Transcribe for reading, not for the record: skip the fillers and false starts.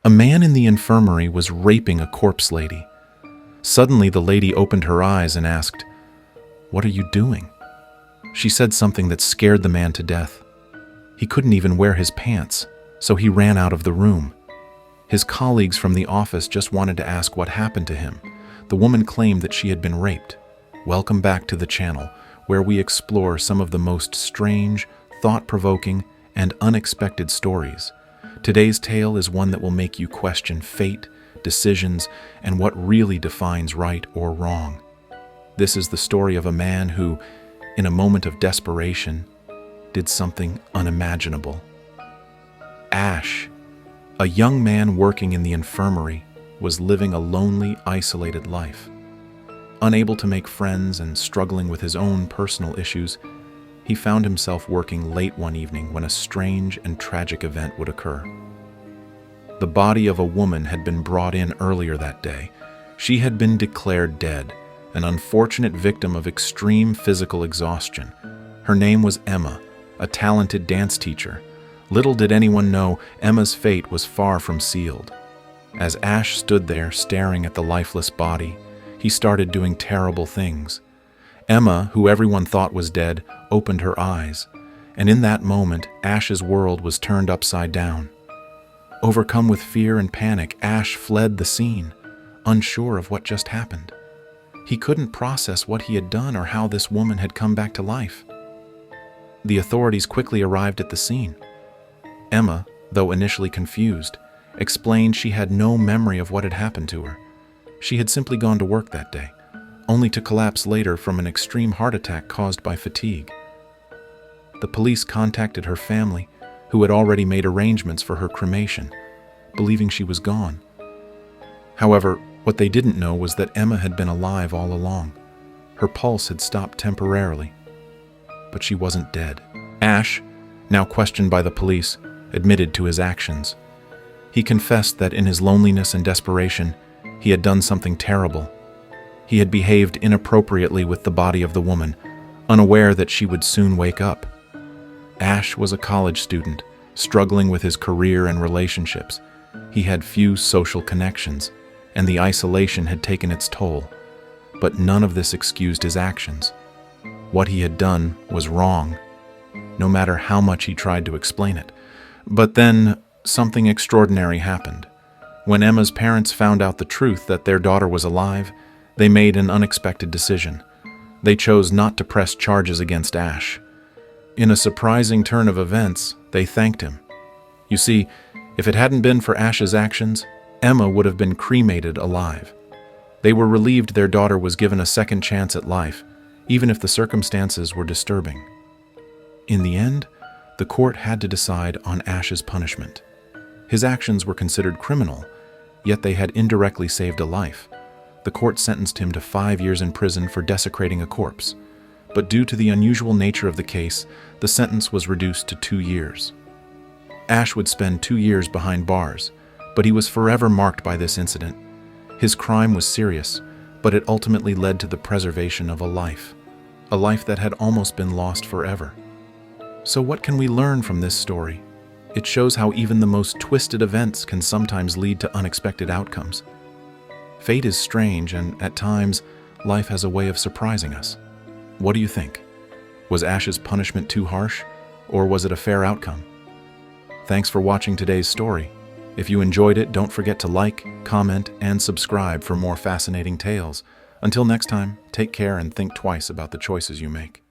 A man in the infirmary was raping a corpse lady. Suddenly, the lady opened her eyes and asked, "What are you doing?" She said something that scared the man to death. He couldn't even wear his pants, so he ran out of the room. His colleagues from the office just wanted to ask what happened to him. The woman claimed that she had been raped. Welcome back to the channel, where we explore some of the most strange, thought-provoking, and unexpected stories. Today's tale is one that will make you question fate, decisions, and what really defines right or wrong. This is the story of a man who, in a moment of desperation, did something unimaginable. Ash, a young man working in the infirmary, was living a lonely, isolated life. Unable to make friends and struggling with his own personal issues, he found himself working late one evening when a strange and tragic event would occur. The body of a woman had been brought in earlier that day. She had been declared dead, an unfortunate victim of extreme physical exhaustion. Her name was Emma, a talented dance teacher. Little did anyone know Emma's fate was far from sealed. As Ash stood there staring at the lifeless body, he started doing terrible things. Emma, who everyone thought was dead, opened her eyes, and in that moment, Ash's world was turned upside down. Overcome with fear and panic, Ash fled the scene, unsure of what just happened. He couldn't process what he had done or how this woman had come back to life. The authorities quickly arrived at the scene. Emma, though initially confused, explained she had no memory of what had happened to her. She had simply gone to work that day, only to collapse later from an extreme heart attack caused by fatigue. The police contacted her family, who had already made arrangements for her cremation, believing she was gone. However, what they didn't know was that Emma had been alive all along. Her pulse had stopped temporarily, but she wasn't dead. Ash, now questioned by the police, admitted to his actions. He confessed that in his loneliness and desperation, he had done something terrible. He had behaved inappropriately with the body of the woman, unaware that she would soon wake up. Ash was a college student, struggling with his career and relationships. He had few social connections, and the isolation had taken its toll. But none of this excused his actions. What he had done was wrong, no matter how much he tried to explain it. But then, something extraordinary happened. When Emma's parents found out the truth that their daughter was alive, they made an unexpected decision. They chose not to press charges against Ash. In a surprising turn of events, they thanked him. You see, if it hadn't been for Ash's actions, Emma would have been cremated alive. They were relieved their daughter was given a second chance at life, even if the circumstances were disturbing. In the end, the court had to decide on Ash's punishment. His actions were considered criminal, yet they had indirectly saved a life. The court sentenced him to 5 years in prison for desecrating a corpse, but due to the unusual nature of the case, the sentence was reduced to 2 years. Ash would spend 2 years behind bars, but he was forever marked by this incident. His crime was serious, but it ultimately led to the preservation of a life that had almost been lost forever. So what can we learn from this story? It shows how even the most twisted events can sometimes lead to unexpected outcomes. Fate is strange, and at times, life has a way of surprising us. What do you think? Was Ash's punishment too harsh, or was it a fair outcome? Thanks for watching today's story. If you enjoyed it, don't forget to like, comment, and subscribe for more fascinating tales. Until next time, take care and think twice about the choices you make.